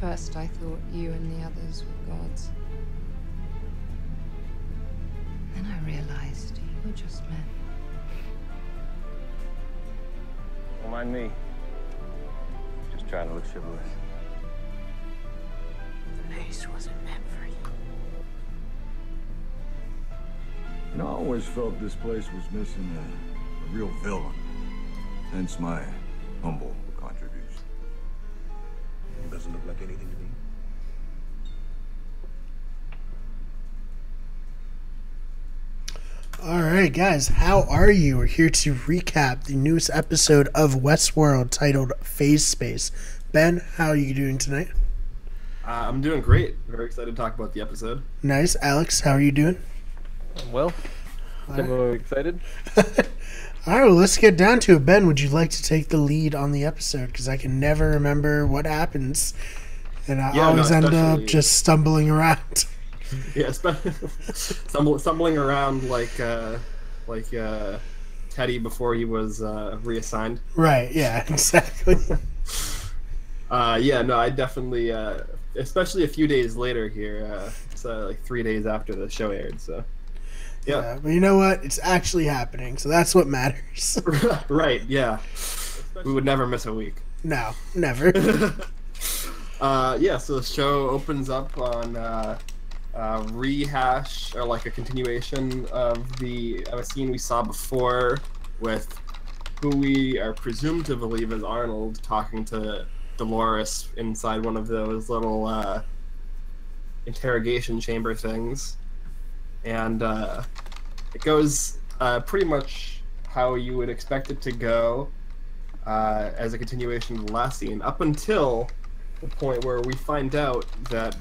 first I thought you and the others were gods. Then I realized you were just men. Don't mind me. Just trying to look chivalrous. The place wasn't meant for you. You know, I always felt this place was missing a real villain. Hence my humble contribution. Doesn't look like anything to me. All right, guys, how are you? We're here to recap the newest episode of Westworld titled Phase Space. Ben, how are you doing tonight? I'm doing great. Very excited to talk about the episode. Nice. Alex, how are you doing? Well, I'm excited. All right, well, let's get down to it. Ben, would you like to take the lead on the episode? Because I can never remember what happens, and I always end up just stumbling around. Yeah, stumbling around like Teddy before he was reassigned. Right, yeah, exactly. I definitely, especially a few days later here, so like 3 days after the show aired, so... Yeah, but you know what? It's actually happening, so that's what matters. Right, yeah. We would never miss a week. No, never. So the show opens up on a rehash, or like a continuation of a scene we saw before with who we are presumed to believe is Arnold talking to Dolores inside one of those little interrogation chamber things. And it goes pretty much how you would expect it to go as a continuation of the last scene, up until the point where we find out that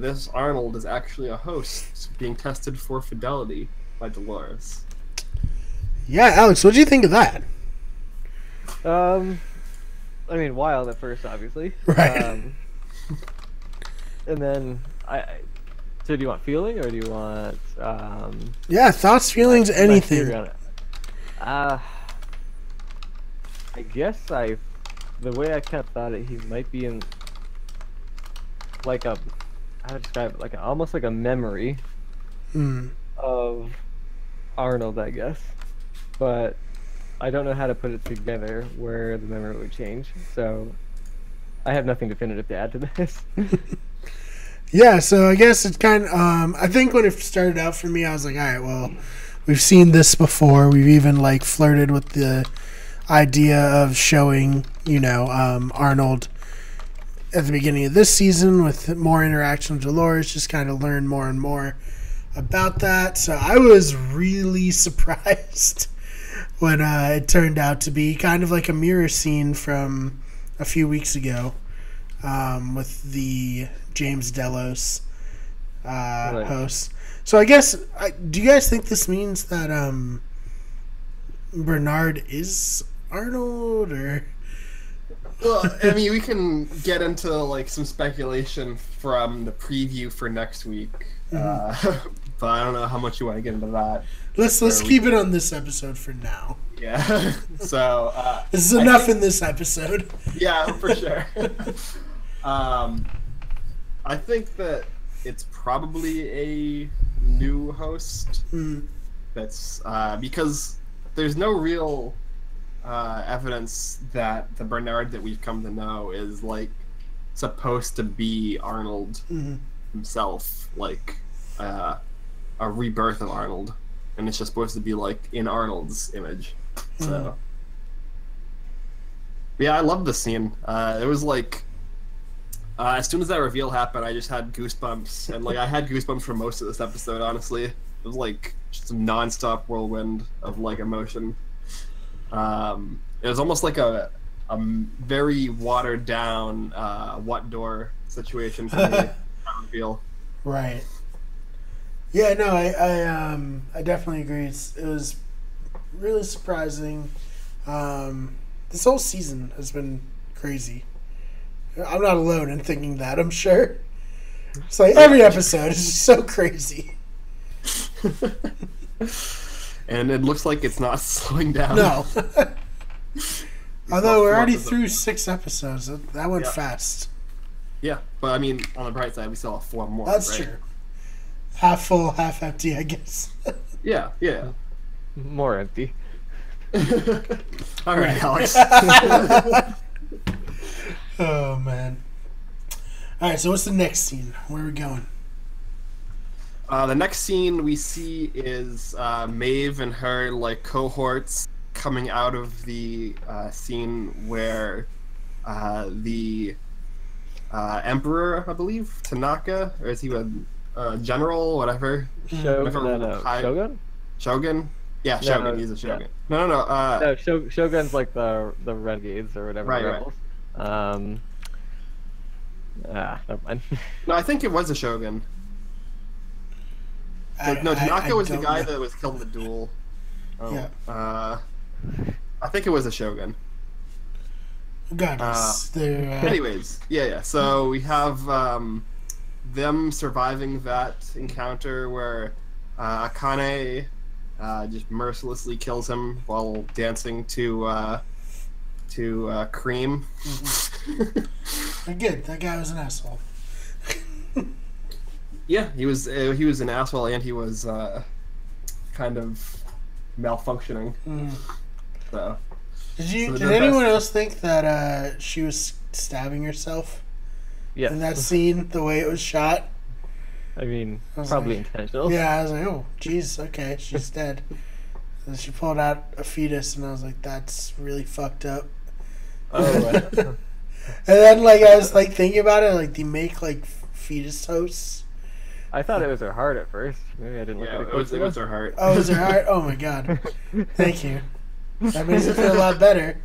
this Arnold is actually a host being tested for fidelity by Dolores. Yeah, Alex, what do you think of that? I mean, wild at first, obviously. Right. And then So do you want feeling, or do you want... yeah, thoughts, feelings, anything. I guess the way I kind of thought it, he might be in like how to describe it, like almost like a memory of Arnold, I guess. But I don't know how to put it together where the memory would change. So I have nothing definitive to add to this. Yeah, so I guess it's kind of, I think when it started out for me, I was like, all right, well, we've seen this before. We've even, like, flirted with the idea of showing, Arnold at the beginning of this season with more interaction with Dolores, just kind of learn more and more about that. So I was really surprised when it turned out to be kind of like a mirror scene from a few weeks ago with the James Delos host. So I guess, do you guys think this means that Bernard is Arnold, or? Well, I mean, we can get into like some speculation from the preview for next week, but I don't know how much you want to get into that. Let's keep it on this episode for now. Yeah. So this is enough in this episode. Yeah, for sure. I think that it's probably a new host. That's because there's no real evidence that the Bernard that we've come to know is like supposed to be Arnold himself, like a rebirth of Arnold, and it's just supposed to be like in Arnold's image. So yeah, I love this scene. It was like as soon as that reveal happened, I just had goosebumps, and like I had goosebumps for most of this episode. Honestly, it was like just a non-stop whirlwind of like emotion. It was almost like a very watered down what door situation for me. I reveal. Right. Yeah. No. I definitely agree. It was really surprising. This whole season has been crazy. I'm not alone in thinking that, I'm sure. It's like every episode is just so crazy. And it looks like it's not slowing down. No. Although we're already through 6 episodes. That went fast. Yeah, but I mean, on the bright side, we still have 4 more. That's right? true. Half full, half empty, I guess. Yeah, yeah. More empty. All right, Alex. Oh man. All right, so what's the next scene? Where are we going? The next scene we see is Maeve and her like cohorts coming out of the scene where the Emperor, I believe, Tanaka, or is he a general, whatever? Shogun? Shogun? Yeah, Shogun. No, He's a Shogun. yeah. No. Shogun's like the renegades or whatever. Right, rebels. Never mind. No, I think it was a Shogun. Tanaka was the guy that was killed in the duel. Oh, Yeah. I think it was a Shogun. Goodness. Anyways, yeah. So we have them surviving that encounter where Akane just mercilessly kills him while dancing to Cream. Good. That guy was an asshole. Yeah, he was an asshole, and he was kind of malfunctioning. So, Did anyone else think that she was stabbing herself Yeah. in that scene? The way it was shot. I mean, I was probably like- intentional. Yeah, I was like, oh, jeez, okay, she's dead. And she pulled out a fetus, and I was like, that's really fucked up. Oh, And then, like, I was like thinking about it, like they make like fetus toasts. I thought it was her heart at first. Maybe I didn't look yeah, at it it was closely her heart. Oh, is her heart? Oh my god. Thank you. That makes it feel a lot better.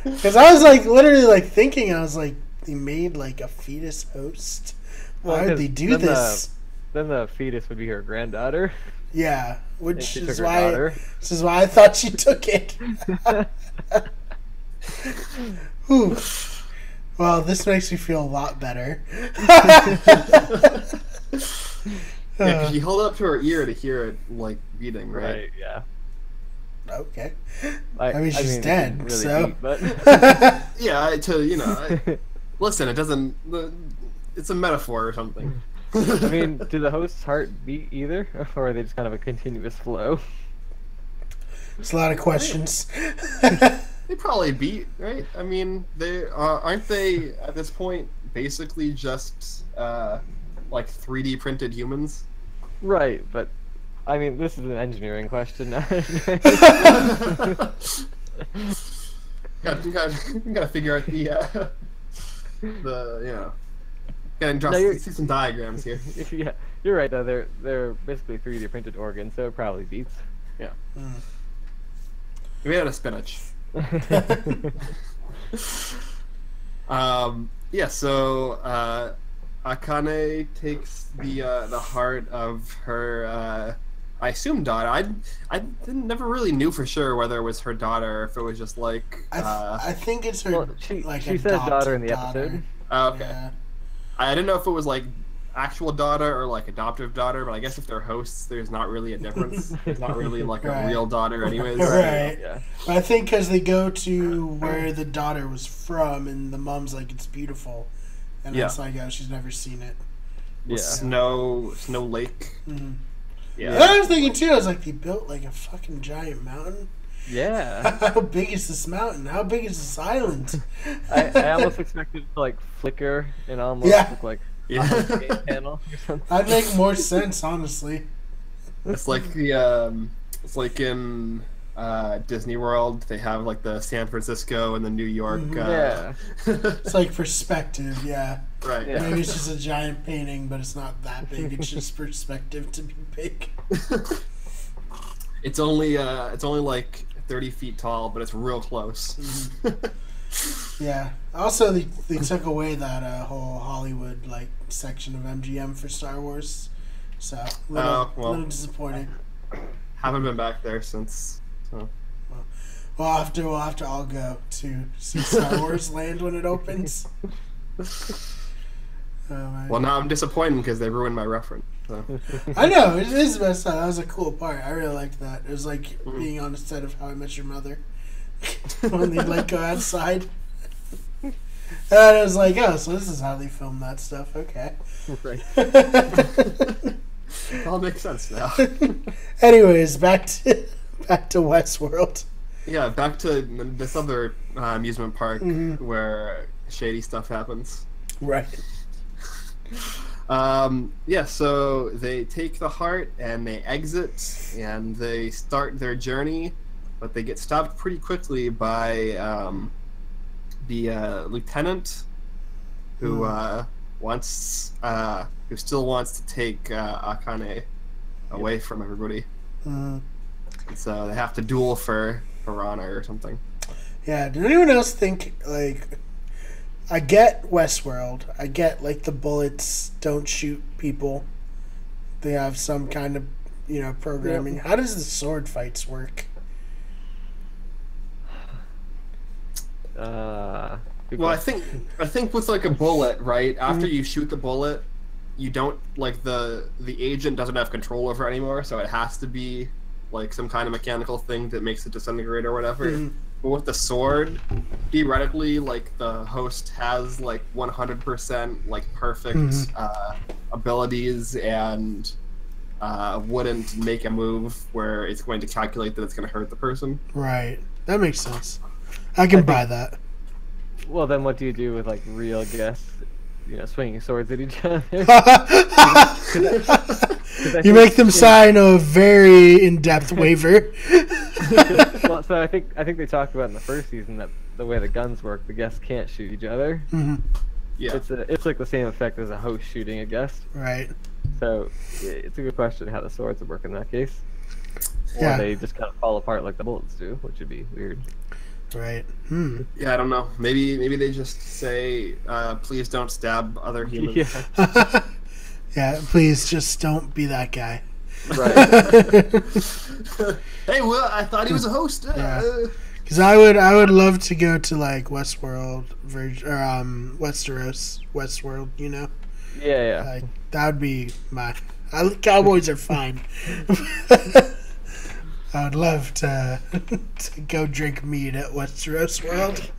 Because I was like literally like thinking, I was like, they made like a fetus host. Why would 'cause they do then this? Then the fetus would be her granddaughter. Yeah, And which she is took her why. daughter. This is why I thought she took it. Whew. Well, this makes me feel a lot better. Yeah, 'cause she held up to her ear to hear it like beating, right? Right, yeah. Okay. I mean, she's it dead, didn't really so. beat, but Yeah, listen, it doesn't. It's a metaphor or something. I mean, do the host's heart beat either, or are they just kind of a continuous flow? It's a lot of questions. They probably beat, right? I mean, they aren't they at this point basically just like 3D printed humans? Right, but I mean, this is an engineering question. gotta figure out the gotta draw, see some diagrams here. Yeah, you're right though. They're basically 3D printed organs, so it probably beats. Yeah. Made out of spinach. Yeah, so Akane takes the heart of her I assume daughter. I never really knew for sure whether it was her daughter or if it was just like I think it's her. Well, she said daughter in the episode. okay. Yeah. I didn't know if it was like actual daughter or like adoptive daughter, but I guess if they're hosts, there's not really a difference. There's not really like a Right. real daughter anyways. Right. Yeah. But I think because they go to where the daughter was from, and the mom's like, it's beautiful. And Yeah. it's like, oh, she's never seen it. Yeah. Snow Lake. Mhm. Yeah. And I was thinking too, I was like, they built like a fucking giant mountain. Yeah. How big is this mountain? How big is this island? I almost expected it to like flicker and almost Yeah. look like Yeah. a game panel or something. That'd make more sense, honestly. It's like it's like in Disney World. They have like the San Francisco and the New York. Yeah. It's like perspective, yeah. Right. Yeah. Maybe it's just a giant painting, but it's not that big. It's just perspective to be big. It's only like 30 feet tall, but it's real close. Yeah. Also, they took away that whole Hollywood like section of MGM for Star Wars, so little disappointing. Haven't been back there since. So. We'll have to all go to see Star Wars Land when it opens. Well, now I'm disappointed because they ruined my reference. So. I know it is messed up. That was a cool part. I really liked that. It was like being on the set of How I Met Your Mother when they like go outside. And I was like, oh, so this is how they film that stuff. Okay. Right. All makes sense now. Anyways, back to Westworld. Yeah, back to this other amusement park where shady stuff happens. Right. Yeah, so they take the heart and they exit and they start their journey, but they get stopped pretty quickly by the lieutenant who who still wants to take Akane away from everybody. And so they have to duel for honor or something. Yeah, did anyone else think, like, I get Westworld. I get, like, the bullets don't shoot people. They have some kind of, programming. How does the sword fights work? Well, I think with, like, a bullet, right? After you shoot the bullet, you don't, like, the agent doesn't have control over it anymore, so it has to be, like, some kind of mechanical thing that makes it disintegrate or whatever. But with the sword, theoretically, like, the host has, like, 100%, like, perfect abilities and wouldn't make a move where it's going to calculate that it's going to hurt the person. Right. That makes sense. I can buy that. Well, then what do you do with, like, real guests, swinging swords at each other? You make them sign a very in-depth waiver. Well, so I think they talked about in the first season that the way the guns work, the guests can't shoot each other. Yeah. It's like the same effect as a host shooting a guest. Right. So it's a good question how the swords would work in that case. Yeah. Or they just kind of fall apart like the bullets do, which would be weird. Right. Yeah, I don't know. Maybe they just say, please don't stab other humans. Yeah. Yeah, please just don't be that guy. Right. Hey, well, I thought he was a host. Because I would love to go to, like, Westworld, Westworld, Yeah. Like, that would be Cowboys are fine. I would love to go drink mead at Westworld.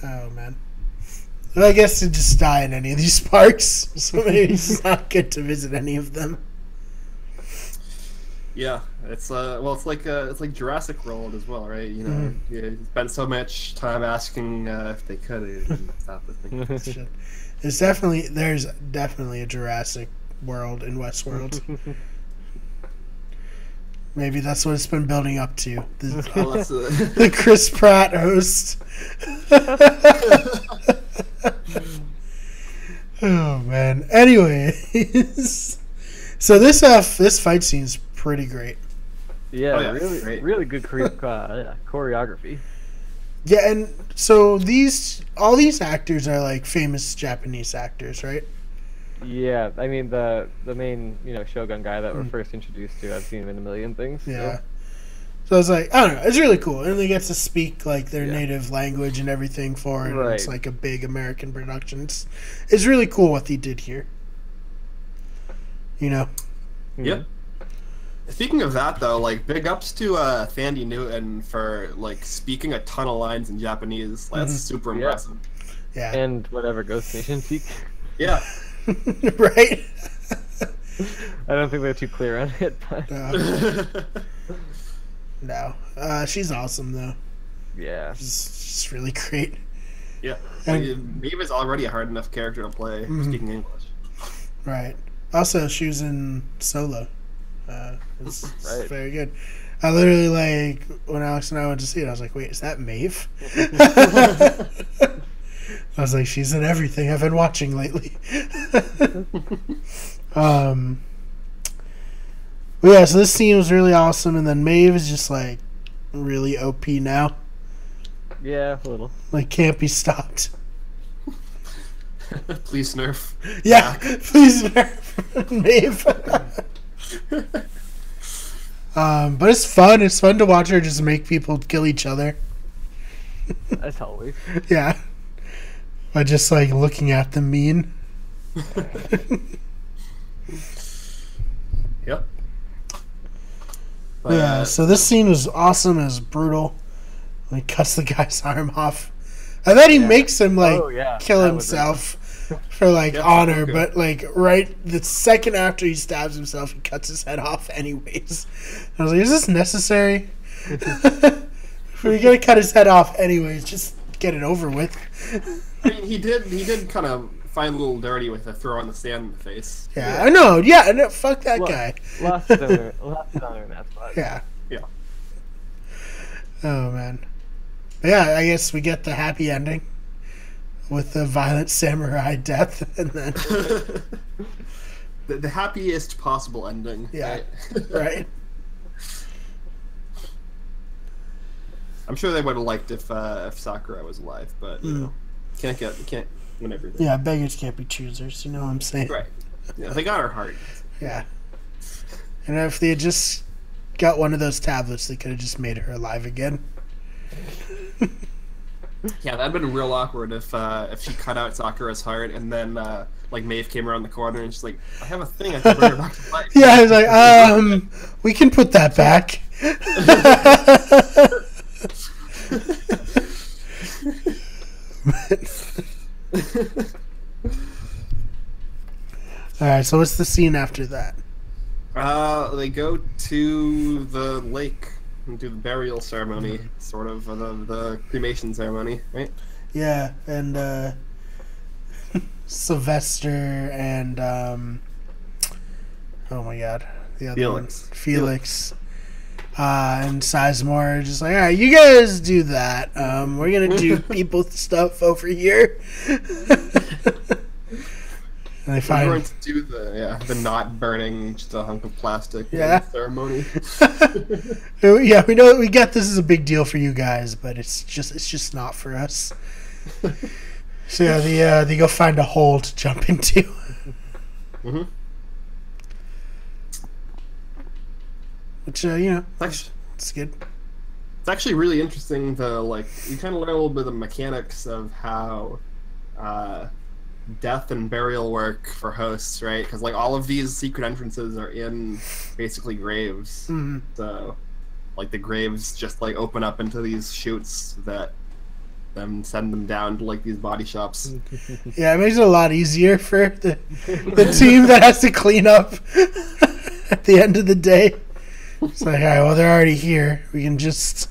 Oh, man. But I guess to just die in any of these parks, so maybe it's not good to visit any of them. Yeah, it's like Jurassic World as well, right? You spend so much time asking if they could, they didn't stop listening. There's definitely a Jurassic World in Westworld. Maybe that's what it's been building up to. The Chris Pratt host. Oh man. Anyways, so this fight scene's pretty great. Yeah, really good choreography. Yeah, and so all these actors are like famous Japanese actors, right? Yeah, I mean the main Shogun guy that we're first introduced to, I've seen him in a million things. Yeah. So it's like, I don't know, it's really cool, and they get to speak like their native language and everything for it. Right. And it's like a big American production. It's really cool what they did here. Yeah. Speaking of that, though, like, big ups to Thandie Newton for, like, speaking a ton of lines in Japanese. That's super impressive. Yeah. And whatever Ghost Nation speak. Yeah. Right? I don't think they're too clear on it, but... No. She's awesome, though. Yeah. She's really great. Yeah. Maeve is already a hard enough character to play, speaking English. Right. Also, she was in Solo. It's very good. I literally, like, when Alex and I went to see it, I was like, wait, is that Maeve? I was like, she's in everything I've been watching lately. But yeah, so this scene was really awesome, and then Maeve is just, like, really OP now. Yeah, a little. Like, can't be stopped. Please nerf. Yeah, please nerf Maeve. But it's fun. It's fun to watch her just make people kill each other. As always. Yeah. By just, like, looking at them mean. Yep. Yeah, so this scene was awesome. It was brutal. He cuts the guy's arm off. And then he makes him like kill that was himself for like honor, but like right the second after he stabs himself, he cuts his head off anyways. I was like, is this necessary? If we're gonna cut his head off anyways, just get it over with. I mean, he did kind of find a little dirty with a throw on the sand in the face. Yeah, I know. Yeah, I know. Fuck that guy. Lost it on that spot. Yeah. Yeah. Oh man. But yeah, I guess we get the happy ending with the violent samurai death, and then the happiest possible ending. yeah, right? right. I'm sure they would have liked if Sakura was alive, but you know, can't win everything. Yeah, beggars can't be choosers. You know what I'm saying? Right. Yeah, they got her heart. Yeah. And if they had just got one of those tablets, they could have just made her alive again. Yeah, that'd been real awkward if she cut out Sakura's heart and then like Maeve came around the corner and she's like, I have a thing, I can bring her back to life. Yeah, I was like, we can put that back. Alright, so what's the scene after that? They go to the lake and do the burial ceremony, sort of the cremation ceremony, right? Yeah, and Sylvester and oh my god, the other Felix. one, Felix. And Sizemore are just like, all right, you guys do that. We're gonna do people stuff over here. And they We're going find to do the not burning just a hunk of plastic ceremony. yeah, we know we get this is a big deal for you guys, but it's just not for us. So yeah, they go find a hole to jump into. Mm-hmm. Which it's good. It's actually really interesting to you kind of learn a little bit of the mechanics of how death and burial work for hosts, right? Because all of these secret entrances are in basically graves. Mm-hmm. So the graves just open up into these chutes that then send them down to these body shops. Yeah, it makes it a lot easier for the team that has to clean up at the end of the day. It's like, all right, well, they're already here. We can just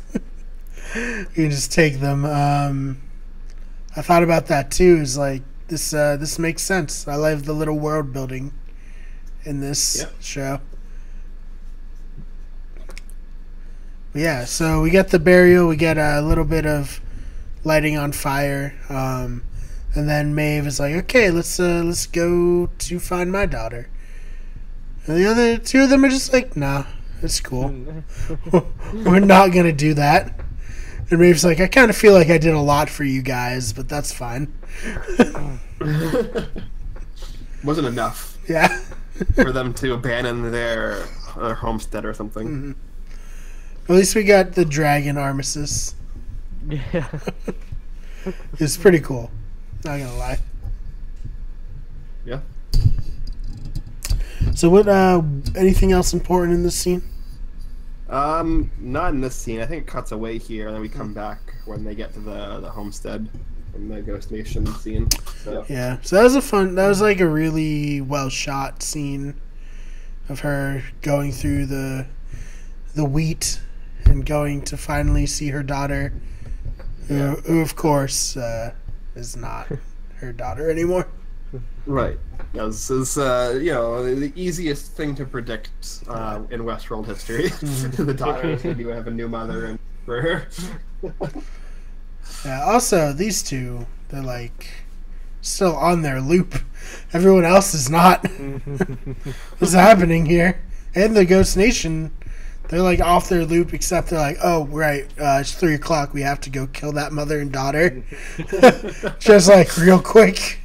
take them. I thought about that too. Is this makes sense. I love the little world building in this show. But yeah, so we get the burial. We get a little bit of lighting on fire, and then Maeve is like, "Okay, let's go to find my daughter." And the other two of them are just like, "Nah, it's cool. We're not gonna do that." And Maeve's like, "I kind of feel like I did a lot for you guys, but that's fine." Wasn't enough. Yeah. For them to abandon their homestead or something. Mm-hmm. At least we got the dragon armistice. Yeah. It's pretty cool. Not gonna lie. Yeah. So what? Anything else important in this scene? Not in this scene. I think it cuts away here, and then we come back when they get to the homestead from the Ghost Nation scene. So. Yeah. So that was that was a really well shot scene of her going through the wheat and going to finally see her daughter, who of course is not her daughter anymore. Right. This is the easiest thing to predict in Westworld history. The daughter is going to have a new mother, and for her. Yeah. Also, these two, they're still on their loop. Everyone else is not. What's happening here? And the Ghost Nation, they're off their loop, except they're like, oh right, it's 3:00. We have to go kill that mother and daughter. Just real quick.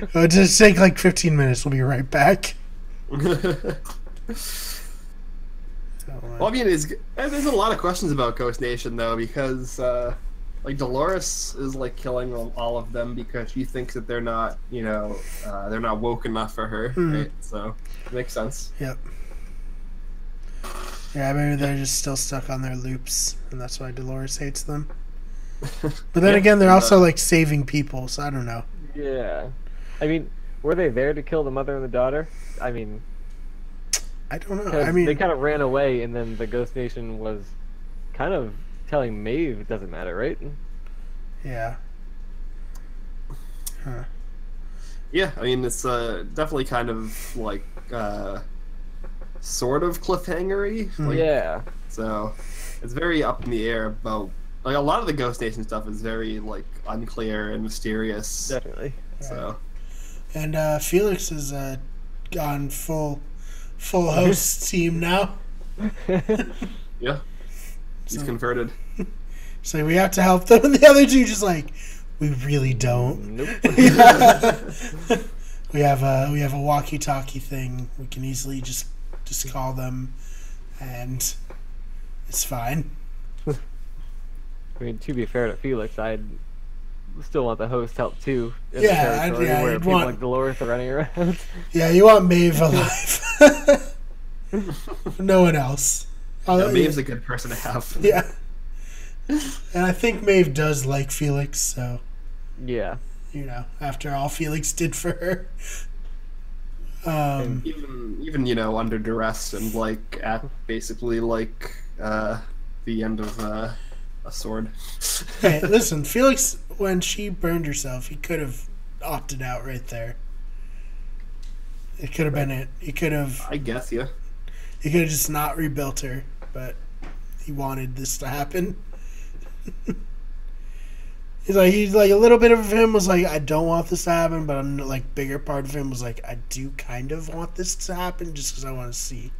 It'll just take 15 minutes. We'll be right back. Well, I mean, there's a lot of questions about Ghost Nation though, because Dolores is killing all of them because she thinks that they're not, they're not woke enough for her, right? So it makes sense. Yep. Yeah, maybe they're just still stuck on their loops, and that's why Dolores hates them. But then again, they're also like saving people, so I don't know. Yeah. I mean, were they there to kill the mother and the daughter? I mean, I don't know. I mean, they kind of ran away, and then the Ghost Nation was kind of telling Maeve it doesn't matter, right? yeah. Huh. Yeah, I mean, it's definitely kind of like sort of cliffhanger-y. Like, Yeah. So it's very up in the air about, like, a lot of the Ghost Nation stuff is very like unclear and mysterious. Definitely. So And Felix is gone full host team now. yeah, he's So- converted. So we have to help them, and the other two just like, we really don't. Nope. we have a walkie-talkie thing. We can easily just call them, and it's fine. I mean, to be fair to Felix, I'd still want the host help too. In Yeah, the territory I'd where people want- like Dolores are running around. Yeah, you want Maeve alive. No one else. Maeve's a good person to have. Yeah. And I think Maeve does like Felix, so, Yeah. you know, after all Felix did for her. Even you know, under duress and like at basically like the end of a sword. Hey, listen, Felix, when she burned herself, he could have opted out right there. It could have been it. He could have I guess, yeah. just not rebuilt her, but he wanted this to happen. He's like a little bit of him was like, I don't want this to happen, but a like bigger part of him was like, I do kind of want this to happen just because I want to see.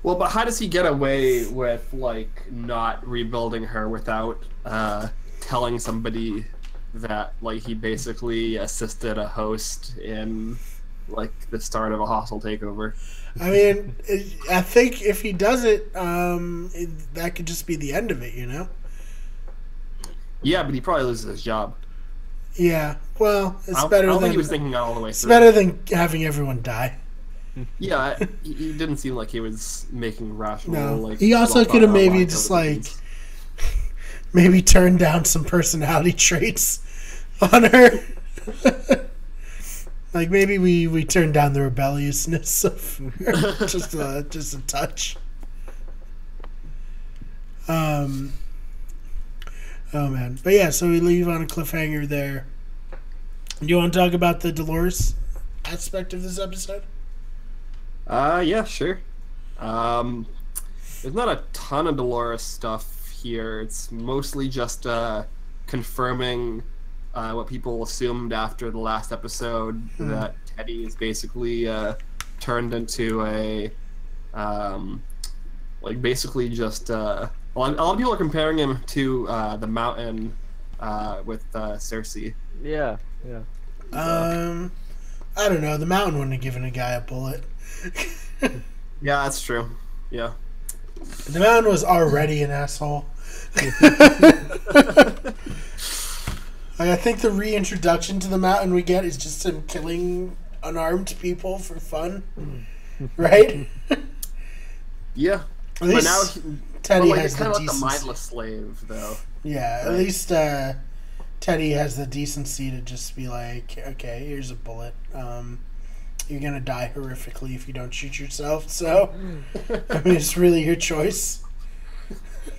Well, but how does he get away with like not rebuilding her without telling somebody that like he basically assisted a host in like the start of a hostile takeover? I mean, I think if he does it, that could just be the end of it, you know? Yeah, but he probably loses his job. Yeah. Well, it's I better don't than think he was thinking all the way it's through. better than having everyone die. Yeah, he didn't seem like he was making rational. No, Like, he also well could have thought out maybe lines just over like things. maybe turned down some personality traits on her. Like maybe we turned down the rebelliousness of her just a touch. Oh man, but yeah, so we leave on a cliffhanger there. Do you want to talk about the Dolores aspect of this episode? Yeah, sure. There's not a ton of Dolores stuff here. It's mostly just confirming what people assumed after the last episode, that Teddy is basically turned into a like basically just a lot of people are comparing him to the Mountain with Cersei. Yeah. Yeah. I don't know. The Mountain wouldn't have given a guy a bullet. Yeah, that's true. Yeah. The Mountain was already an asshole. Like, I think the reintroduction to the Mountain we get is just him killing unarmed people for fun, right? Yeah. At But least now Teddy like, has it's the kind of like a decency. mindless slave, though. Yeah, at Right. least Teddy has the decency to just be like, okay, here's a bullet. You're gonna die horrifically if you don't shoot yourself. So, I mean, it's really your choice.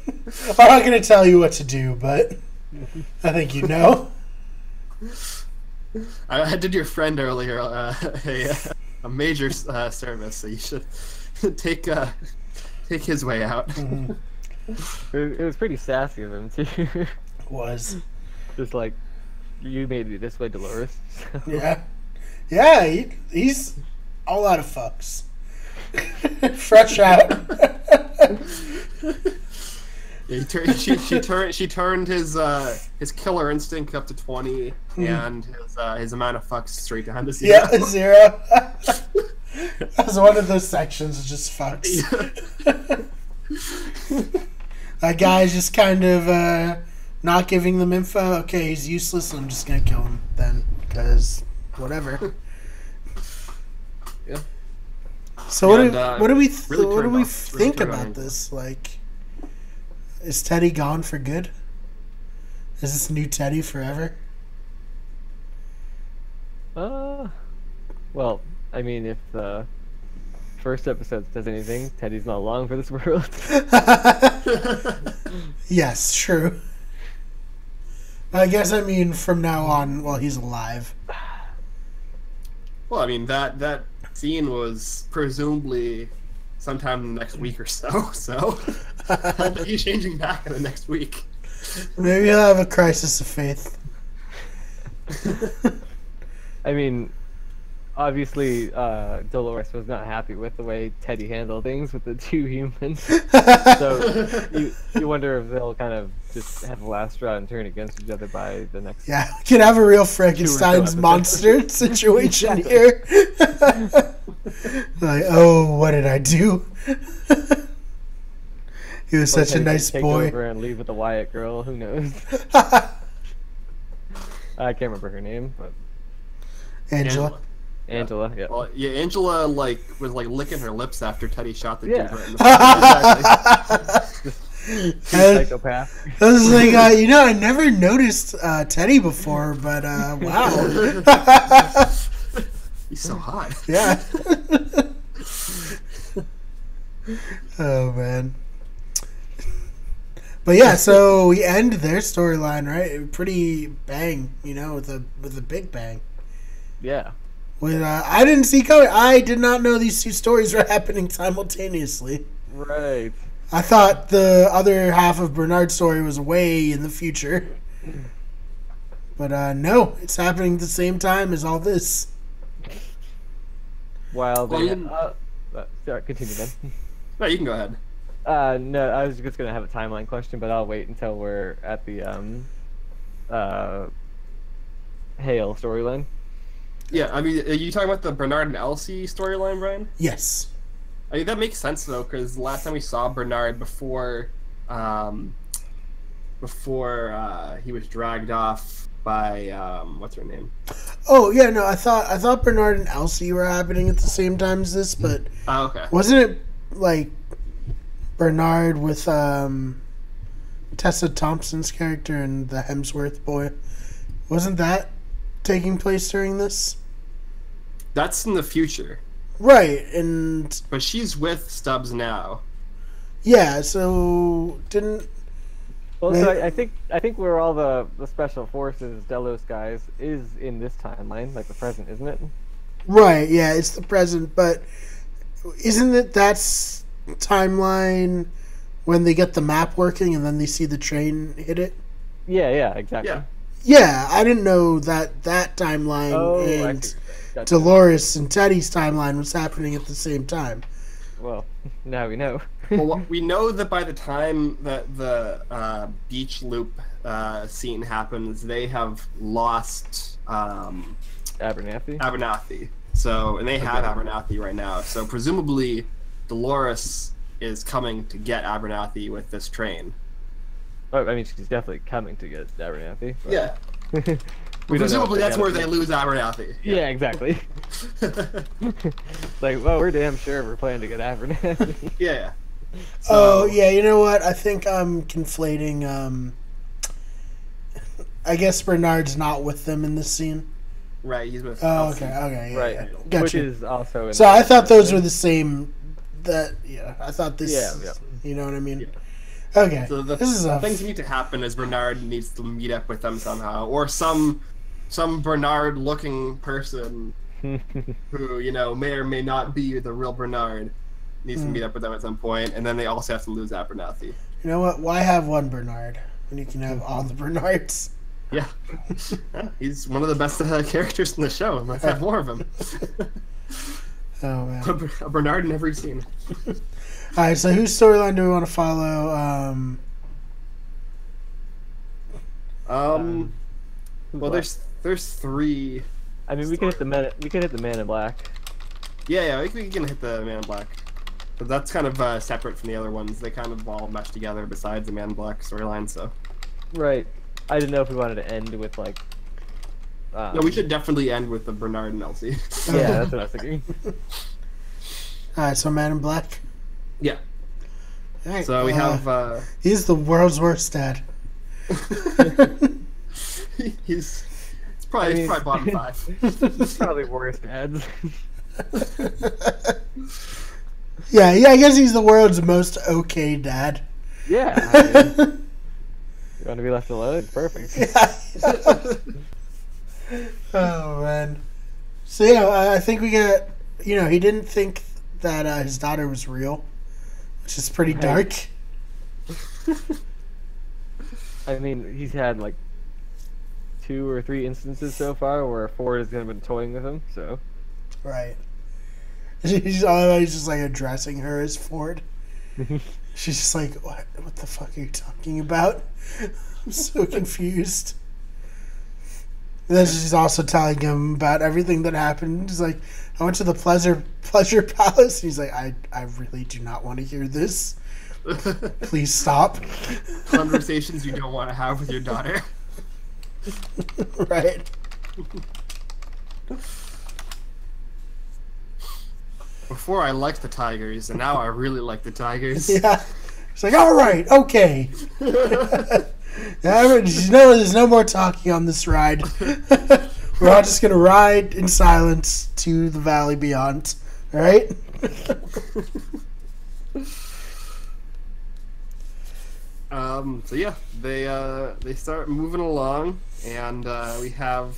I'm not gonna tell you what to do, but I think you know. I did your friend earlier a major service, so you should take his way out. It was pretty sassy of him too. Was Just like, you made me this way, Dolores. yeah, he's all out of fucks. Fresh out. Yeah, she turned his killer instinct up to 20, and his amount of fucks straight down to 0. Yeah, 0. That was one of those sections of just fucks. That guy's just kind of not giving them info. Okay, he's useless. I'm just gonna kill him then, because whatever. Yeah. So what do we really what do turned we off. Really think turned on about Angela. this? Like, is Teddy gone for good? Is this new Teddy forever? Well, I mean, if the first episode says anything, Teddy's not long for this world. Yes, true. I guess I mean from now on, while he's alive. Well, I mean that scene was presumably sometime in the next week or so. So he's changing back in the next week. Maybe he'll have a crisis of faith. I mean, obviously, Dolores was not happy with the way Teddy handled things with the two humans. So you wonder if they'll kind of just have the last straw and turn against each other by the next. Yeah, we can have a real Frankenstein's monster situation here. Like, oh, what did I do? He was such a nice take boy. Over and leave with the Wyatt girl. Who knows? I can't remember her name, but Angela. Angela. Yeah. Well, yeah, Angela was licking her lips after Teddy shot the Yeah. dude right in the Exactly. Psychopath. I was like, I never noticed Teddy before, but wow. He's so hot. Yeah. Oh man. But yeah, so we end their storyline, right? Pretty bang, with a big bang. Yeah. With I didn't see coming. I did not know these two stories were happening simultaneously. Right. I thought the other half of Bernard's story was way in the future. But no, it's happening at the same time as all this. While they Well, continue then. No, you can go ahead. No, I was just gonna have a timeline question, but I'll wait until we're at the Hale storyline. Yeah, I mean, are you talking about the Bernard and Elsie storyline, Brian? Yes. I mean, that makes sense though, because the last time we saw Bernard before he was dragged off by what's her name? Oh yeah, no, I thought Bernard and Elsie were happening at the same time as this, but Oh, okay. wasn't it like Bernard with Tessa Thompson's character and the Hemsworth boy? Wasn't that taking place during this? That's in the future, Right, and but she's with Stubbs now. yeah, so didn't Well, Maybe- so I think where all the special forces Delos guys is in this timeline, like the present, isn't it? right, yeah, it's the present, but isn't it that's timeline when they get the map working and then they see the train hit it? Yeah, exactly. Yeah. Yeah, I didn't know that timeline Oh, I and see. Gotcha. Dolores and Teddy's timeline was happening at the same time. Well, now we know. Well, we know that by the time that the beach loop scene happens, they have lost Abernathy. Abernathy. So, and they have Abernathy right now. So, presumably, Dolores is coming to get Abernathy with this train. Oh, I mean, she's definitely coming to get Abernathy. But Yeah. we don't know if Presumably, they that's have where it. they lose Abernathy. Yeah, exactly. Like, well, we're damn sure we're planning to get Abernathy. Yeah. Oh, yeah, you know what? I think I'm conflating. I guess Bernard's not with them in this scene. Right, he's with Oh, Elsie. okay, yeah, Right. yeah. Which Gotcha. is also. In So I thought those were the same. I thought this. Yeah. You know what I mean? Yeah. Okay. So the this is a things that need to happen is Bernard needs to meet up with them somehow, or some Bernard-looking person who may or may not be the real Bernard needs to meet up with them at some point, and then they also have to lose Abernathy. You know what? Why have one Bernard when you can have all the Bernards? Yeah, he's one of the best characters in the show, and let's have more of him. Oh man. A Bernard in every scene. All right. So whose storyline do we want to follow? Well, there's three. I mean, we can hit the man. We can hit the Man in Black. Yeah, we can hit the Man in Black. But that's kind of separate from the other ones. They kind of all mesh together besides the Man in Black storyline, so. Right. I didn't know if we wanted to end with like. No, we should definitely end with the Bernard and Elsie. Yeah, that's what I was thinking. Alright, so Man in Black. Yeah. Alright, So we have. He's the world's worst dad. He's probably bottom 5. It's probably worse dads. Yeah, I guess he's the world's most okay dad. Yeah. I mean, you want to be left alone? Perfect. Oh, man. So, yeah, I think we got... You know, he didn't think that his daughter was real, which is pretty dark. I mean, he's had like 2 or 3 instances so far where Ford has been toying with him, so. Right. He's always just like addressing her as Ford. She's just like, what the fuck are you talking about? I'm so confused. And then she's also telling him about everything that happened. He's like, I went to the pleasure palace. He's like, I really do not want to hear this. Please stop. Conversations you don't want to have with your daughter. Right. Before I liked the tigers, and now I really like the tigers. Yeah. It's like, all right, okay. There's no more talking on this ride. We're all just gonna ride in silence to the valley beyond. All right. So yeah, they start moving along, and we have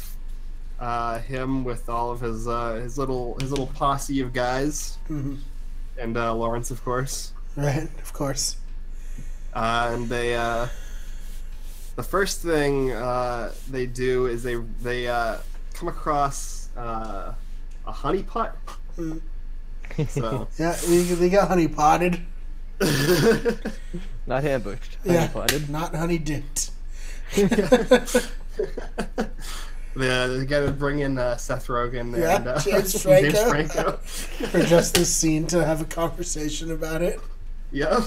him with all of his little posse of guys, and Lawrence, of course. Right, of course. And they the first thing they do is they come across a honey pot. So Yeah, they got honey potted. Not ambushed. Yeah, Honey-potted. not honey dipped. they gotta bring in Seth Rogen Yeah, and James James Franco. Franco. For just this scene to have a conversation about it. Yeah.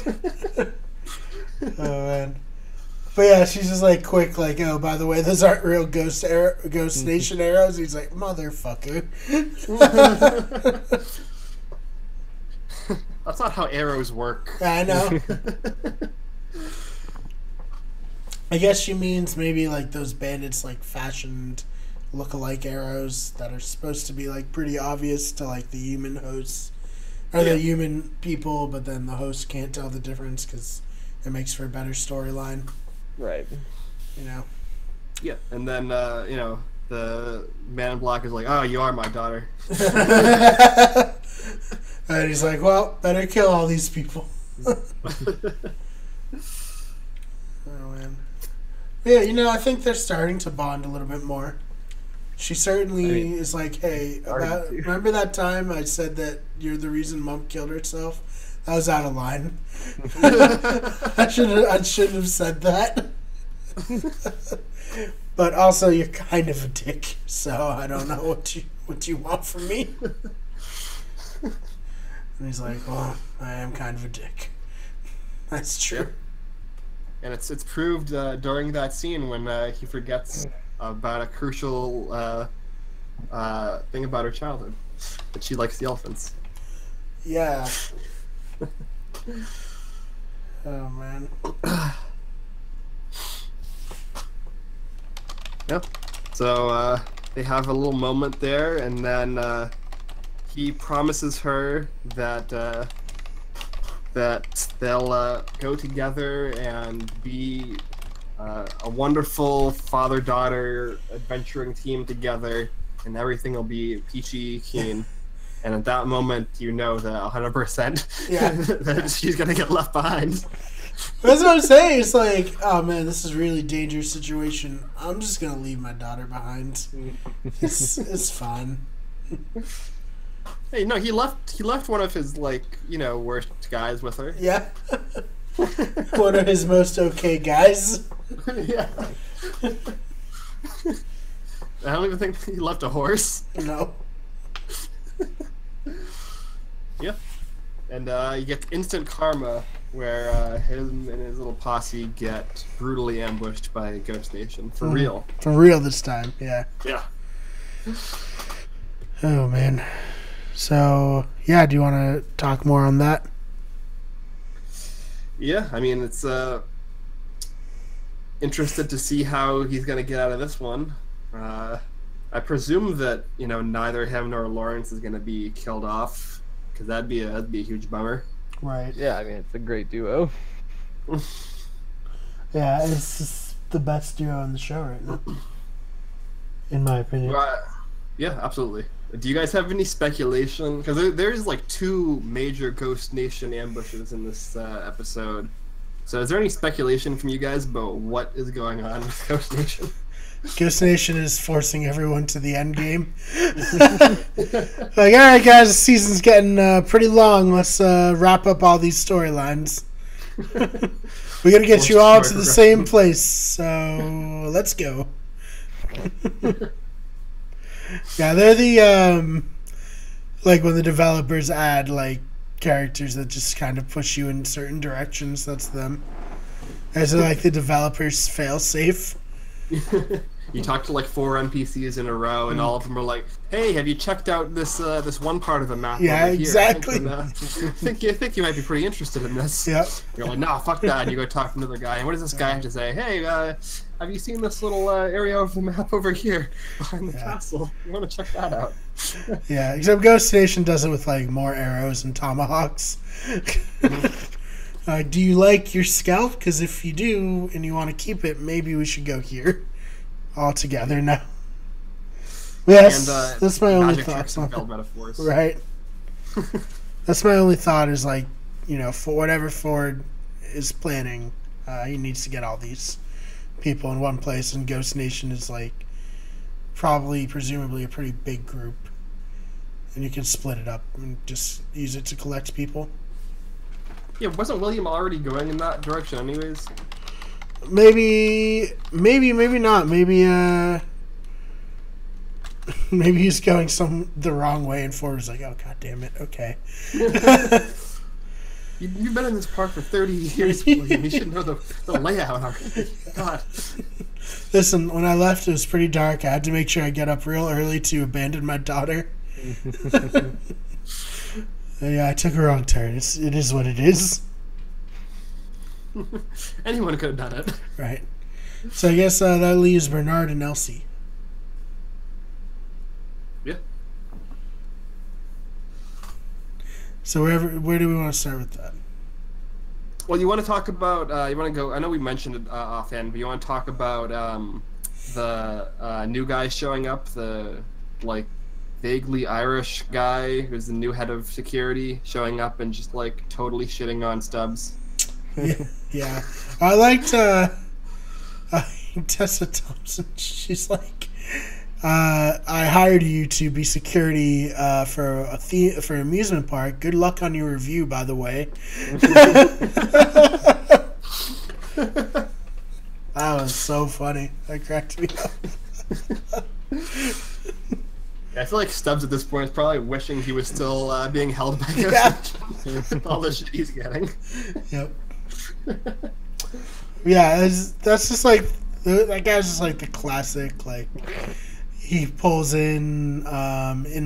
Oh man. But yeah, she's just like quick, like, oh, by the way, those aren't real Ghost Nation arrows. He's like, motherfucker. That's not how arrows work. I know. I guess she means maybe like those bandits like fashioned look-alike arrows that are supposed to be like pretty obvious to like the human hosts or the human people, but then the host can't tell the difference because it makes for a better storyline. Right. You know. Yeah, and then you know, the Man in Black is like, "Oh, you are my daughter." And he's like, well, better kill all these people. Oh, man. Yeah, you know, I think they're starting to bond a little bit more. She certainly is like, hey, remember that time I said that you're the reason Mom killed herself? That was out of line. I shouldn't have said that. But also, you're kind of a dick, so I don't know what you want from me. And he's like, well, I am kind of a dick. That's true. And it's proved during that scene when he forgets about a crucial thing about her childhood, that she likes the elephants. Yeah. Oh, man. Yep. So they have a little moment there, and then he promises her that that they'll go together and be a wonderful father-daughter adventuring team together, and everything will be peachy keen. And at that moment, you know that 100% that she's gonna get left behind. That's what I'm saying. It's like, oh man, this is a really dangerous situation. I'm just gonna leave my daughter behind. It's fine. Hey, no, he left one of his, like, you know, worst guys with her. Yeah. One of his most okay guys. Yeah. I don't even think he left a horse. No. Yeah. And you get instant karma where him and his little posse get brutally ambushed by Ghost Nation. For real. For real this time, yeah. Yeah. Oh, man. So, yeah, do you want to talk more on that? Yeah, I mean, it's interested to see how he's going to get out of this one. I presume that, neither him nor Lawrence is going to be killed off, because that'd be a huge bummer. Right. Yeah, I mean, it's a great duo. Yeah, it's just the best duo in the show right now, in my opinion. Yeah, absolutely. Do you guys have any speculation? Because there's like 2 major Ghost Nation ambushes in this episode. So is there any speculation from you guys about what is going on with Ghost Nation? Ghost Nation is forcing everyone to the end game. Like, all right, guys, the season's getting pretty long. Let's wrap up all these storylines. We got to get you all to the same place, so let's go. Yeah, they're the like when the developers add like characters that just kind of push you in certain directions. That's them. As like the developers fail safe. You talk to like 4 NPCs in a row, and all of them are like, "Hey, have you checked out this one part of the map?" Yeah, over here? exactly. I think you might be pretty interested in this. Yep. You're like, "No, fuck that." And you go talk to another guy, and what does this guy have to say? Hey, have you seen this little area of the map over here behind the castle? You want to check that out? Yeah, except Ghost Nation does it with like more arrows and tomahawks. Do you like your scalp? Because if you do and you want to keep it, maybe we should go here all together now. Yes, And, that's my only magic thought. tricks and veiled metaphors. Right. That's my only thought is like, for whatever Ford is planning, he needs to get all these people in one place, and Ghost Nation is like presumably a pretty big group, and you can split it up and just use it to collect people. Yeah, wasn't William already going in that direction anyways? Maybe not. Maybe he's going the wrong way, and Ford is like, "Oh, god damn it, okay." You've been in this park for 30 years, William. You should know the layout already. God. Listen, when I left, it was pretty dark. I had to make sure I get up real early to abandon my daughter. Yeah, I took a wrong turn. It is what it is. Anyone could have done it. Right. So I guess that leaves Bernard and Elsie. Yeah. So where do we want to start with that? Well, you want to talk about, you want to go, I know we mentioned it offhand, but you want to talk about the new guy showing up, the, like, vaguely Irish guy who's the new head of security showing up and just, like, totally shitting on Stubbs. Yeah. I liked Tessa Thompson. She's like, I hired you to be security for an amusement park. Good luck on your review, by the way. That was so funny. That cracked me up. I feel like Stubbs at this point is probably wishing he was still being held back. All the shit he's getting. Yep. Yeah, that's just like that guy's just like the classic, like he pulls in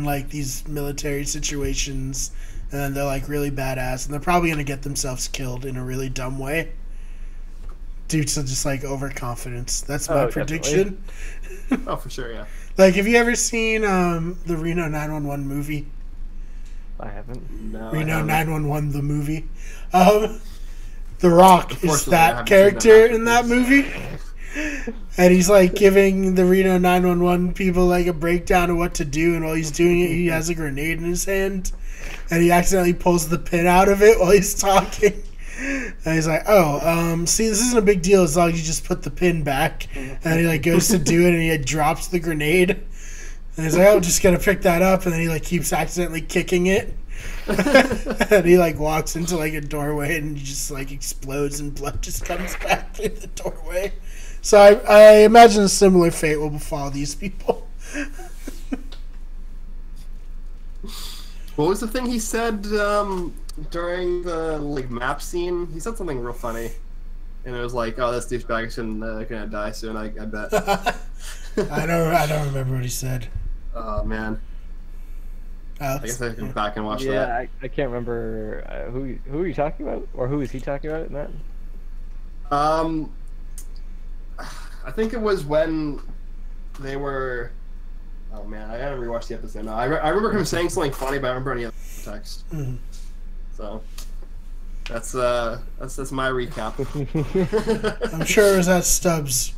like these military situations, and then they're like really badass, and they're probably gonna get themselves killed in a really dumb way due to just like overconfidence. That's my prediction. Oh, for sure, yeah. Like, have you ever seen the Reno 911 movie? I haven't. No, Reno 911 the movie. The Rock is that character in that movie, and he's like giving the Reno 911 people like a breakdown of what to do, and while he's doing it, he has a grenade in his hand, and he accidentally pulls the pin out of it while he's talking. And he's like, see, this isn't a big deal as long as you just put the pin back. And he like goes to do it, and he drops the grenade. And he's like, I'm just gonna pick that up, and then he like keeps accidentally kicking it. And he like walks into like a doorway, and he just like explodes, and blood just comes back through the doorway. So I imagine a similar fate will befall these people. What was the thing he said during the like map scene? He said something real funny, and it was like, "Oh, this douchebag is gonna die soon." I bet. I don't remember what he said. Oh man. I guess I can go back and watch Yeah, that. I can't remember who are you talking about, or who is he talking about in that? I think it was when they were. Oh man, I gotta rewatch the episode now. I remember him saying something funny, but I don't remember any other text. Mm-hmm. So that's my recap. I'm sure it was at Stubbs'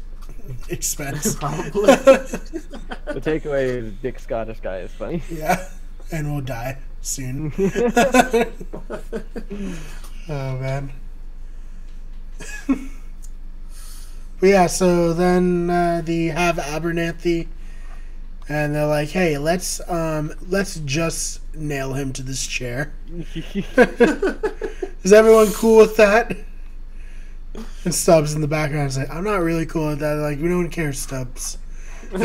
expense. Probably. The takeaway is Dick Scottish guy is funny. Yeah, and we'll die soon. Oh man. But yeah, so then they have Abernathy, and they're like, "Hey, let's just nail him to this chair." Is everyone cool with that? And Stubbs in the background is like, "I'm not really cool with that." They're like, "We don't care, Stubbs." I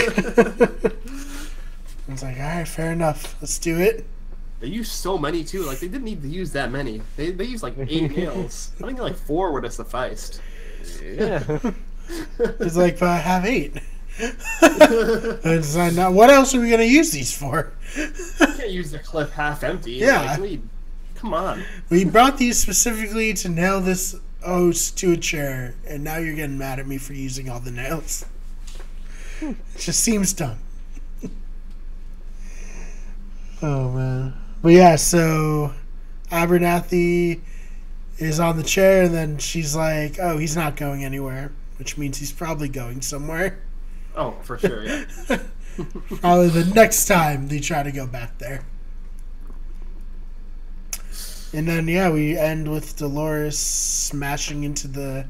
was like, "All right, fair enough. Let's do it." They used so many too. Like they didn't need to use that many. They used like 8 nails. I think like 4 would have sufficed. Yeah. It's like, but I have 8. It's like, now, what else are we gonna use these for? You can't use the clip half empty. Yeah. Like, come on. We brought these specifically to nail this host to a chair, and now you're getting mad at me for using all the nails. It just seems dumb. Oh man. But yeah, so Abernathy is on the chair, and then she's like, "Oh, he's not going anywhere," which means he's probably going somewhere. Oh, for sure, yeah. Probably the next time they try to go back there. And then yeah, we end with Dolores smashing into the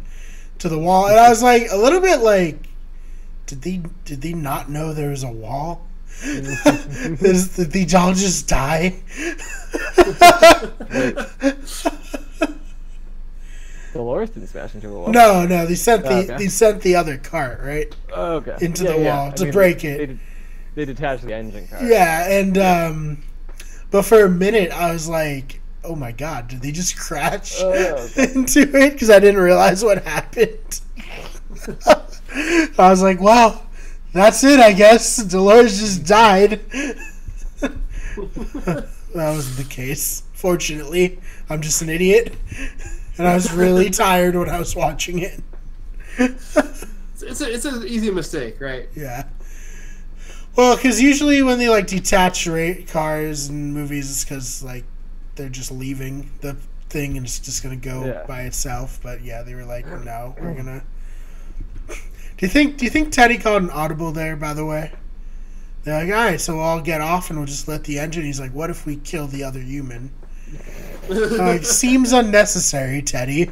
wall, and I was like a little bit like, did they not know there was a wall? Did the doll just die? Dolores didn't smash into a wall. No, they sent okay. they sent the other cart right Okay. into the wall to break it. They detached the engine car. Yeah, and but for a minute I was like, oh my god, did they just crash into it? Because I didn't realize what happened. I was like, wow, that's it, I guess. Dolores just died. That wasn't the case. Fortunately, I'm just an idiot. And I was really tired when I was watching it. It's an easy mistake, right? Yeah. Well, because usually when they like detach cars in movies, it's because like they're just leaving the thing and it's just gonna go by itself. But yeah, they were like, no, we're gonna. Do you think Teddy called an audible there? By the way, they're like, all right, so we'll all get off and we'll just let the engine. He's like, what if we kill the other human? Like, seems unnecessary, Teddy.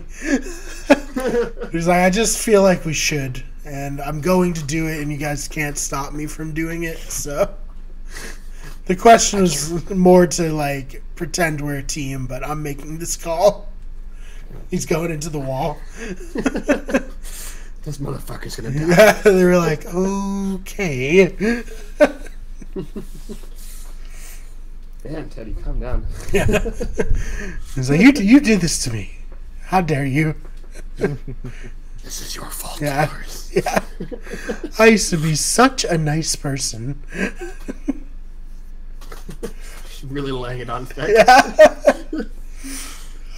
He's like, I just feel like we should, and I'm going to do it, and you guys can't stop me from doing it. So the question was more to like pretend we're a team, but I'm making this call. He's going into the wall. This motherfucker's gonna die. Yeah, they were like, okay. Damn, Teddy, calm down. Yeah. He's like, you did this to me. How dare you? This is your fault, Yeah. Dolores. Yeah. I used to be such a nice person. Really laying it on thick. Yeah.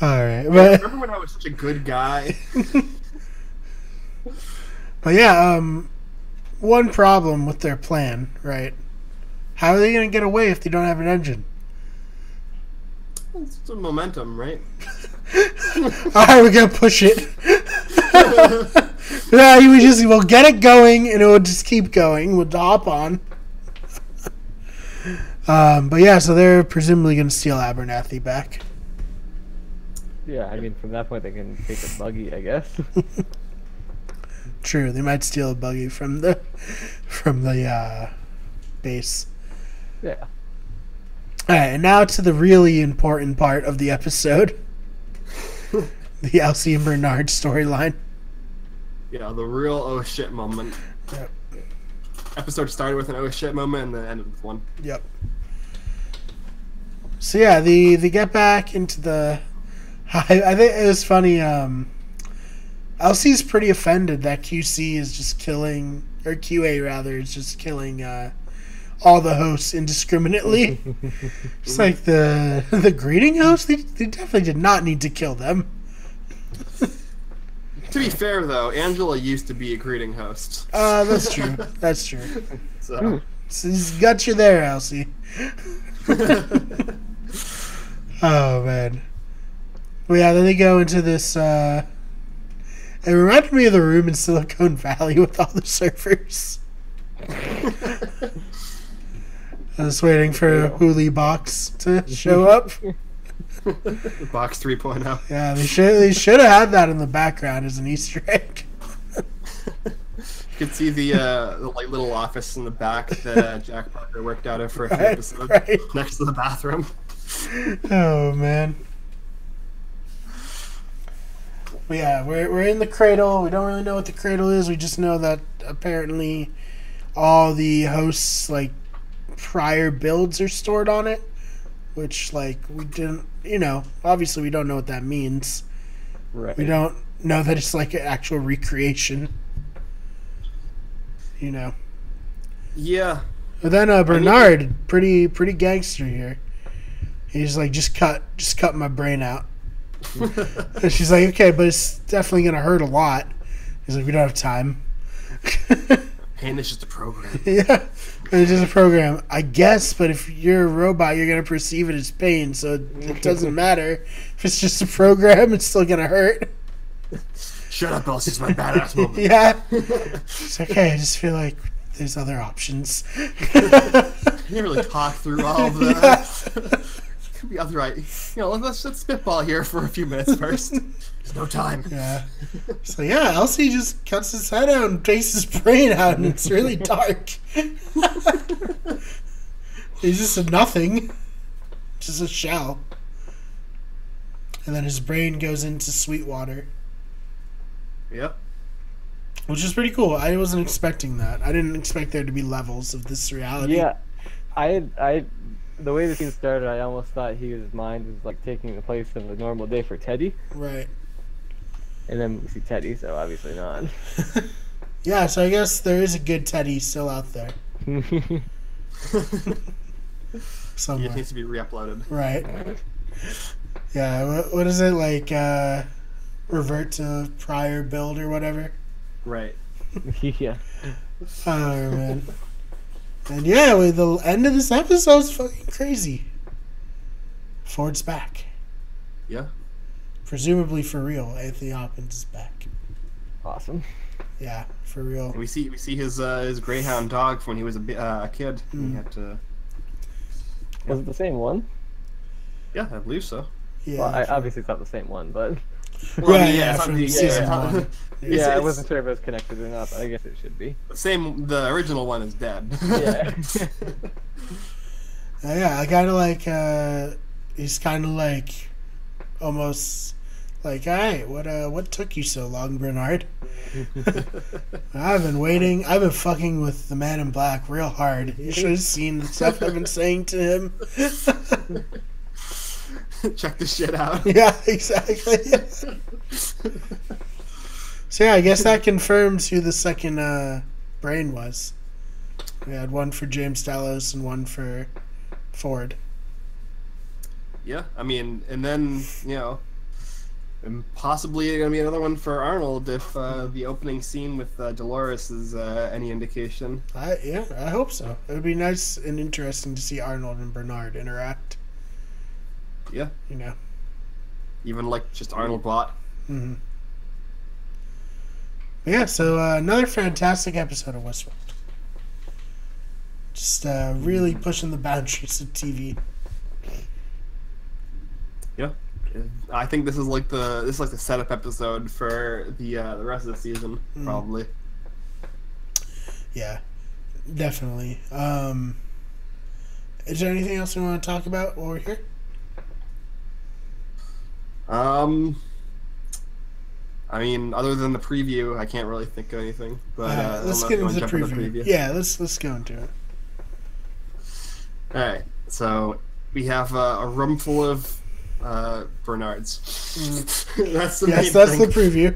All right, but Remember when I was such a good guy? but yeah, one problem with their plan, right? How are they gonna get away if they don't have an engine? It's the momentum, right? All right, we're gonna push it. Yeah, we'll get it going, and it will just keep going. We'll hop on. But yeah, so they're presumably gonna steal Abernathy back. Yeah, I mean, from that point they can take a buggy, I guess. True, they might steal a buggy from the base. Yeah. All right, and now to the really important part of the episode. The Elsie and Bernard storyline. Yeah, the real oh shit moment. Yep. Episode started with an oh shit moment and then ended with one. Yep. So yeah, they get back into the. I think it was funny. Elsie's pretty offended that QC is just killing, or QA rather, is just killing all the hosts indiscriminately. It's like the greeting hosts, they definitely did not need to kill them. To be fair, though, Angela used to be a greeting host. That's true. That's true. So He's got you there, Elsie. Oh, man. Well, yeah, then they go into this, it reminded me of the room in Silicon Valley with all the surfers. I was waiting for Hooli Box to show up. Box 3.0. Yeah, they should have had that in the background as an Easter egg. You could see the like little office in the back that Jack Parker worked out of for a few Right, episodes, right. next to the bathroom. Oh, man. But yeah, we're in the cradle. We don't really know what the cradle is. We just know that apparently all the hosts, like, prior builds are stored on it. Which, like, we didn't, obviously we don't know what that means. Right. We don't know that it's like an actual recreation. Yeah. But then Bernard, pretty gangster here. He's like, just cut my brain out. And she's like, okay, but it's definitely gonna hurt a lot. He's like, we don't have time. Pain is just a program. Yeah, it's just a program, I guess. But if you're a robot, you're gonna perceive it as pain, so it doesn't matter. If it's just a program, it's still gonna hurt. Shut up, Elsie. It's my badass moment. Yeah, it's okay. I just feel like there's other options. You didn't really talk through all of that. Could be other let's spitball here for a few minutes first. There's no time. Yeah. So yeah, Elsie just cuts his head out and takes his brain out, and it's really dark. He's just a nothing, just a shell, and then his brain goes into Sweetwater. Yep. Which is pretty cool. I wasn't expecting that. I didn't expect there to be levels of this reality. Yeah, the way the scene started, I almost thought his mind was like taking the place of a normal day for Teddy. Right. And then we see Teddy, so obviously not. Yeah, so I guess there is a good Teddy still out there. Somewhere. It needs to be re-uploaded. Right. Yeah, what is it, like, revert to prior build or whatever? Right. Yeah. Oh, man. And yeah, with the end of this episode is fucking crazy. Ford's back. Yeah. Presumably for real. Anthony Hopkins is back. Awesome. Yeah, for real. And we see his greyhound dog from when he was a kid. He had to. Was it the same one? Yeah, I believe so. Yeah, Well, obviously it's not the same one, but Well, I mean, yeah, it's from not the- season yeah, one. yeah, I it's- wasn't sure if it was connected or not, but I guess it should be. The original one is dead. Yeah. Yeah, I kind of like, he's kind of like, almost like, alright, what took you so long, Bernard? I've been waiting. I've been fucking with the man in black real hard. You should have seen the stuff I've been saying to him. Check this shit out. Yeah, exactly. So yeah, I guess that confirms who the second brain was. We had one for James Dallas and one for Ford. Yeah, I mean, and then and possibly gonna be another one for Arnold if the opening scene with Dolores is any indication. I hope so. It would be nice and interesting to see Arnold and Bernard interact. Yeah, even like just Arnold Bot. Mm-hmm. Yeah, so another fantastic episode of Westworld. Just really pushing the boundaries of TV. Yeah, I think this is like the setup episode for the rest of the season, probably. Yeah, definitely. Is there anything else we want to talk about while we're here? I mean, other than the preview, I can't really think of anything. But Let's unless get you wanna into the jump preview. Yeah, let's go into it. All right, so we have a room full of Bernards. That's the main Yes, that's thing. the preview.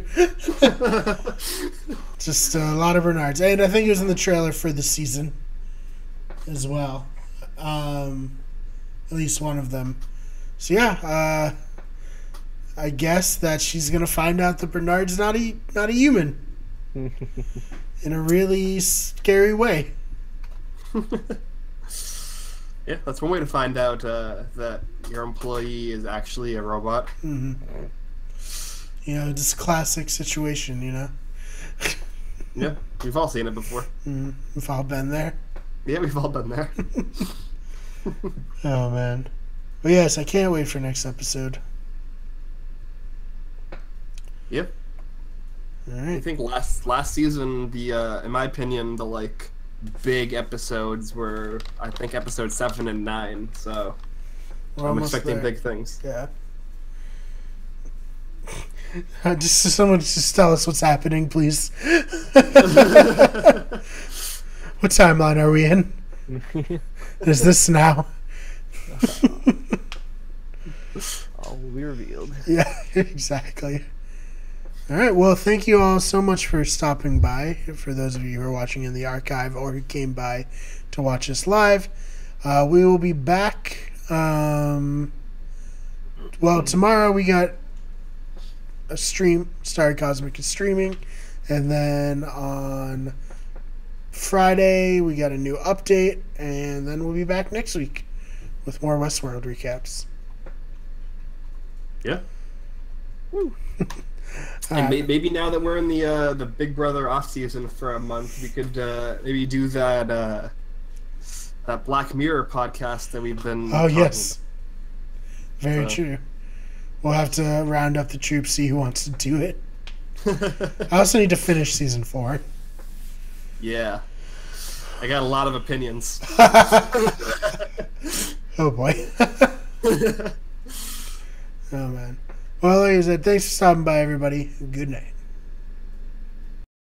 Just a lot of Bernards. And I think it was in the trailer for the season. as well. At least one of them. So yeah, I guess that she's gonna find out that Bernard's not a human in a really scary way. Yeah, that's one way to find out that your employee is actually a robot. Mm-hmm. You know, just a classic situation. You know. Yeah, we've all seen it before. Mm-hmm. We've all been there. Yeah, we've all been there. Oh man. Well, yes, I can't wait for next episode. Yep. All I right. think last season, in my opinion, the like big episodes were I think episode 7 and 9. So We're I'm almost expecting there. big things. Yeah. Just someone just tell us what's happening, please. What timeline are we in? Is this now? All will be revealed. Yeah, exactly. All right. Well, thank you all so much for stopping by. For those of you who are watching in the archive or who came by to watch us live, we will be back. Well, tomorrow we got a stream. Starrykosmik is streaming, and then on Friday we got a new update, and then we'll be back next week with more Westworld recaps. Yeah. And maybe now that we're in the Big Brother off season for a month, we could maybe do that Black Mirror podcast that we've been. Oh yes, about. very true. We'll have to round up the troops, see who wants to do it. I also need to finish season 4. Yeah, I got a lot of opinions. Oh boy. Oh man. Well, like I said, thanks for stopping by, everybody. Good night.